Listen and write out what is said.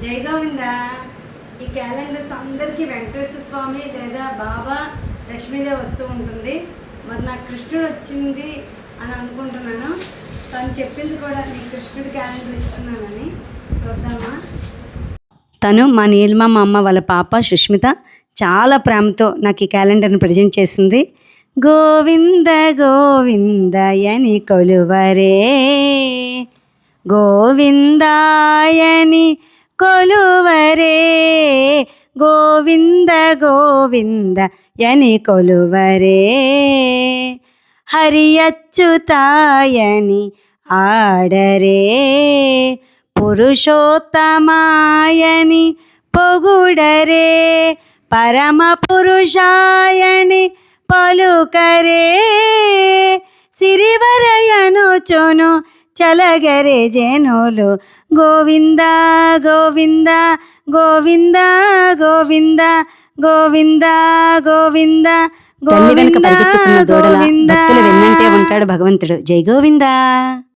జై గోవింద. ఈ క్యాలెండర్స్ అందరికీ వెంకటేశ్వర స్వామి లేదా బాబా లక్ష్మీదేవి వస్తూ ఉంటుంది. మరి నాకు కృష్ణుడు వచ్చింది అని అనుకుంటున్నాను. తను చెప్పింది కూడా నీ కృష్ణుడి క్యాలెండర్ ఇస్తున్నానని. చూద్దామా. తను మా నీలిమమ్మ అమ్మ వాళ్ళ పాప సుష్మిత చాలా ప్రేమతో నాకు ఈ క్యాలెండర్ని ప్రజెంట్ చేసింది. గోవింద గోవిందయని కొలువరే, గోవిందాయని కొలువరే, గోవింద గోవిందయని కొలువరే, హరి అచ్యుతాయని ఆడరే, పురుషోత్తమాయని పొగుడరే, పరమ పురుషాయని పలుకరే, సిరివరయనుచును చలగరే జనులు. గోవింద గోవింద గోవింద గోవింద గోవింద గోవింద. తల్లి వెనుక పరిగెత్తుతున్న దూడల భక్తులు వెన్నంటే ఉంటాడు భగవంతుడు. జై గోవింద.